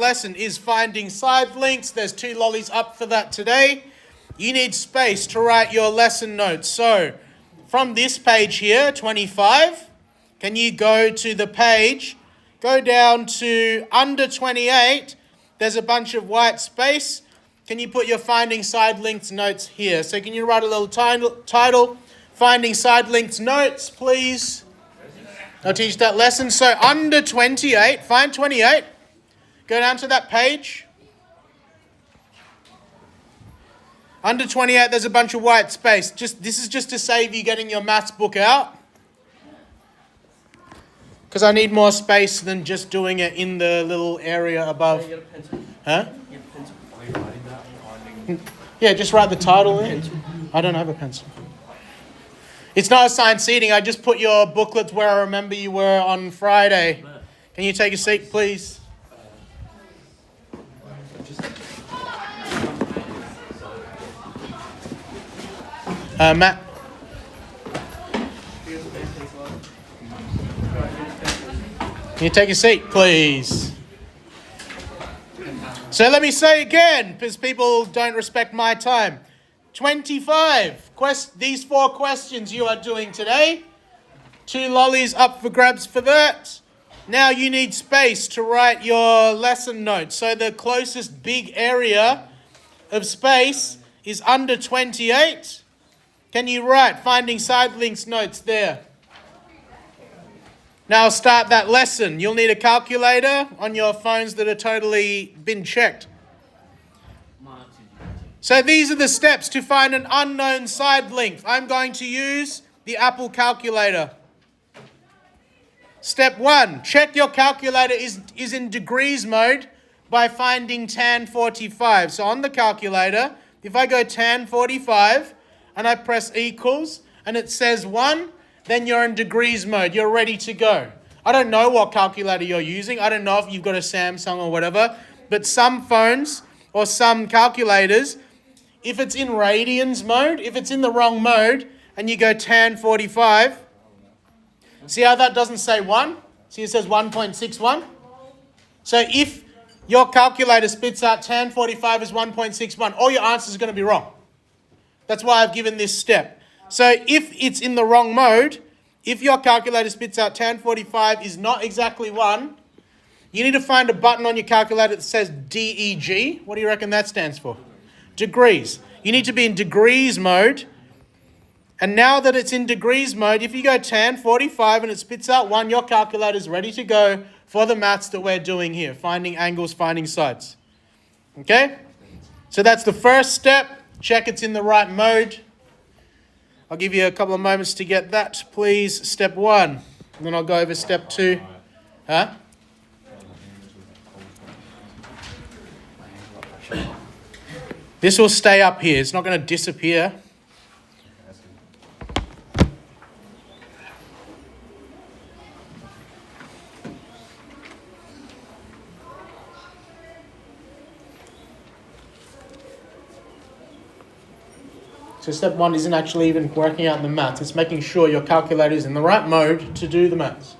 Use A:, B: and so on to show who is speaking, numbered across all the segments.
A: lesson is finding side links. There's 2 lollies up for that today. You need space to write your lesson notes. So from this page here, 25, can you go to the page, go down to under 28, there's a bunch of white space. Can you put your finding side links notes here? So can you write a little title, finding side links notes, please? I'll teach that lesson. So under 28, find 28. Go down to that page. Under 28, there's a bunch of white space. This is just to save you getting your maths book out. Because I need more space than just doing it in the little area above.
B: You got a pencil?
A: Huh?
B: You have a pencil? Are you writing that?
A: Yeah, just write the title in. I don't have a pencil. It's not assigned seating. I just put your booklets where I remember you were on Friday. Can you take a seat, please? Matt. Can you take a seat, please? So let me say again, because people don't respect my time. 25. These 4 questions you are doing today. 2 lollies up for grabs for that. Now you need space to write your lesson notes. So the closest big area of space is under 28. Can you write finding side links notes there? Now start that lesson. You'll need a calculator on your phones that are totally been checked. So these are the steps to find an unknown side length. I'm going to use the Apple calculator. Step 1, check your calculator is in degrees mode by finding tan 45. So on the calculator, if I go tan 45 and I press equals and it says 1, then you're in degrees mode. You're ready to go. I don't know what calculator you're using. I don't know if you've got a Samsung or whatever, but some phones or some calculators, if it's in radians mode, if it's in the wrong mode and you go tan 45, see how that doesn't say 1? See, it says 1.61. So if your calculator spits out tan 45 as 1.61, all your answers are going to be wrong. That's why I've given this step. So if it's in the wrong mode, if your calculator spits out tan 45 is not exactly 1, you need to find a button on your calculator that says DEG. What do you reckon that stands for? Degrees. You need to be in degrees mode. And now that it's in degrees mode, if you go tan 45 and it spits out 1, your calculator is ready to go for the maths that we're doing here. Finding angles, finding sides. Okay? So that's the first step. Check it's in the right mode. I'll give you a couple of moments to get that, please. Step 1. And then I'll go over step 2. Huh? This will stay up here. It's not going to disappear. So step 1 isn't actually even working out the maths. It's making sure your calculator is in the right mode to do the maths.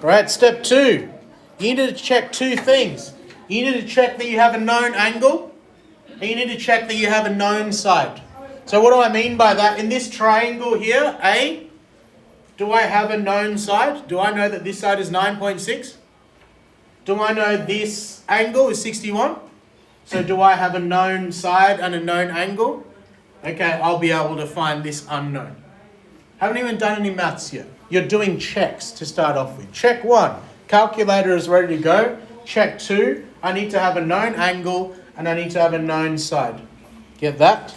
A: All right, step 2. You need to check 2 things. You need to check that you have a known angle. And you need to check that you have a known side. So what do I mean by that? In this triangle here, A, do I have a known side? Do I know that this side is 9.6? Do I know this angle is 61? So do I have a known side and a known angle? Okay, I'll be able to find this unknown. Haven't even done any maths yet. You're doing checks to start off with. Check 1, calculator is ready to go. Check 2, I need to have a known angle and I need to have a known side. Get that?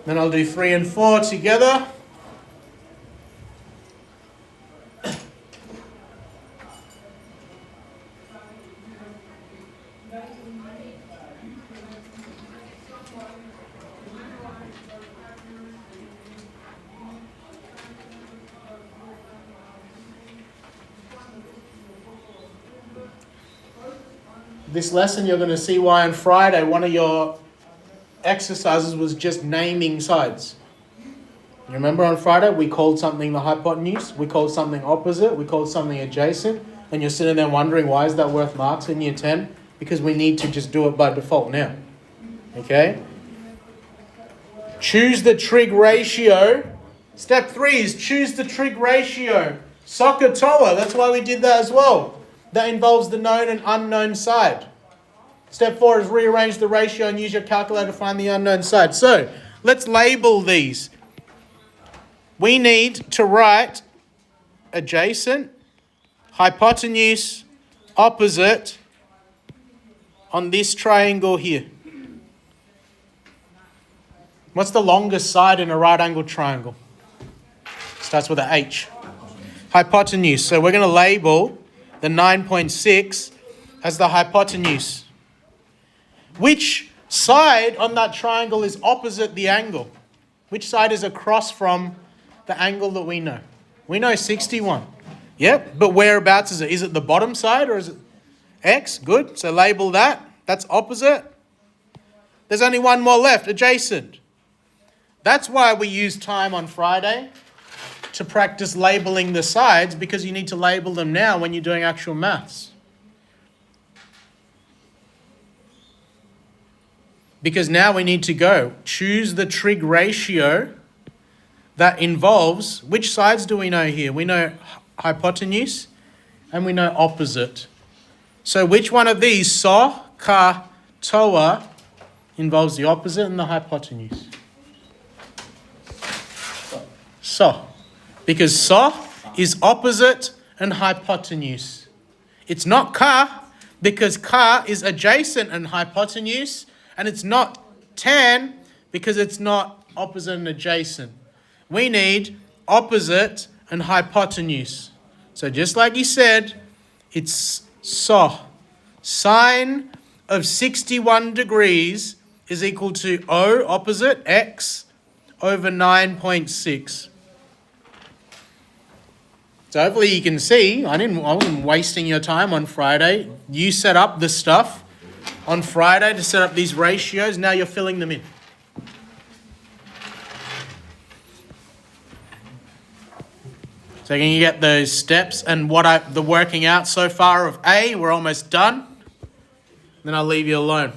A: Then I'll do 3 and 4 together. this lesson, you're going to see why on Friday one of your exercises was just naming sides. You remember on Friday we called something the hypotenuse, we called something opposite, we called something adjacent, and you're sitting there wondering why is that worth marks in year 10? Because we need to just do it by default now. Okay? Choose the trig ratio. Step 3 is choose the trig ratio. SOHCAHTOA, that's why we did that as well. That involves the known and unknown side. Step 4 is rearrange the ratio and use your calculator to find the unknown side. So, let's label these. We need to write adjacent, hypotenuse, opposite on this triangle here. What's the longest side in a right angled triangle? Starts with an H. Hypotenuse. So we're going to label the 9.6 as the hypotenuse. Which side on that triangle is opposite the angle? Which side is across from the angle that we know? We know 61. Yep, but whereabouts is it? Is it the bottom side or is it X? Good, so label that. That's opposite. There's only one more left, adjacent. That's why we use time on Friday to practice labeling the sides, because you need to label them now when you're doing actual maths. Because now we need to go choose the trig ratio that involves, which sides do we know here? We know hypotenuse and we know opposite. So which one of these, SOHCAHTOA, involves the opposite and the hypotenuse? So, because SOH is opposite and hypotenuse. It's not KA, because KA is adjacent and hypotenuse, and it's not tan because it's not opposite and adjacent. We need opposite and hypotenuse. So just like he said, it's SOH. Sine of 61 degrees is equal to O, opposite, X, over 9.6. So hopefully you can see, I wasn't wasting your time on Friday. You set up the stuff on Friday to set up these ratios. Now you're filling them in. So can you get those steps and the working out so far of A? We're almost done. Then I'll leave you alone.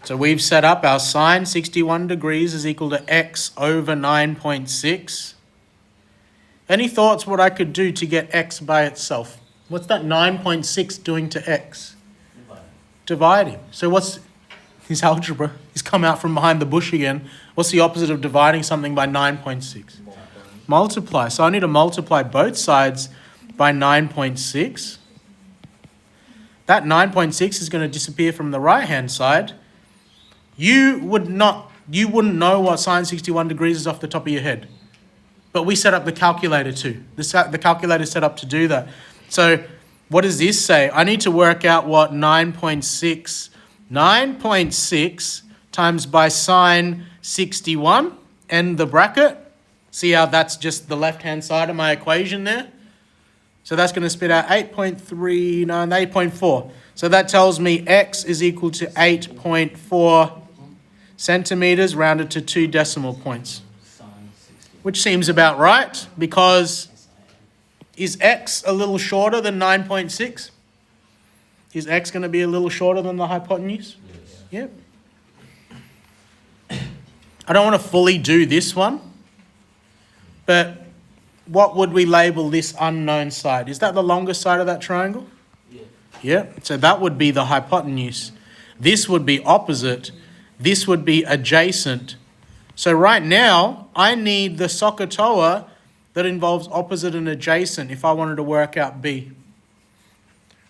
A: So we've set up our sine 61 degrees is equal to X over 9.6. Any thoughts what I could do to get X by itself? What's that 9.6 doing to X? Dividing. So what's his algebra? He's come out from behind the bush again. What's the opposite of dividing something by 9.6? Multiply. So I need to multiply both sides by 9.6. That 9.6 is going to disappear from the right-hand side. You wouldn't know what sine 61 degrees is off the top of your head. But we set up the calculator too. The calculator is set up to do that. So what does this say? I need to work out what 9.6 times by sine 61, end the bracket. See how that's just the left-hand side of my equation there? So that's going to spit out 8.4. So that tells me X is equal to 8.4 centimeters rounded to 2 decimal points. Which seems about right, because is X a little shorter than 9.6? Is X going to be a little shorter than the hypotenuse? Yes. Yep. I don't want to fully do this one, but what would we label this unknown side? Is that the longest side of that triangle? Yeah. Yeah, so that would be the hypotenuse. This would be opposite. This would be adjacent. So right now, I need the SOHCAHTOA that involves opposite and adjacent if I wanted to work out B.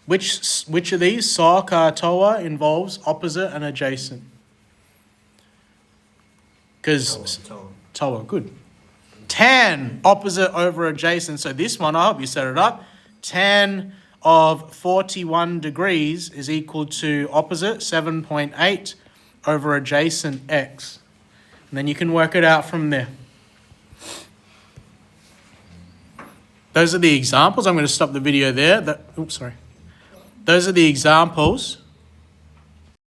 A: Which of these, SOHCAHTOA, involves opposite and adjacent? Because TOA, good. Tan, opposite over adjacent. So this one, I hope you set it up. Tan of 41 degrees is equal to opposite 7.8 over adjacent x. And then you can work it out from there. Those are the examples. I'm going to stop the video there. Those are the examples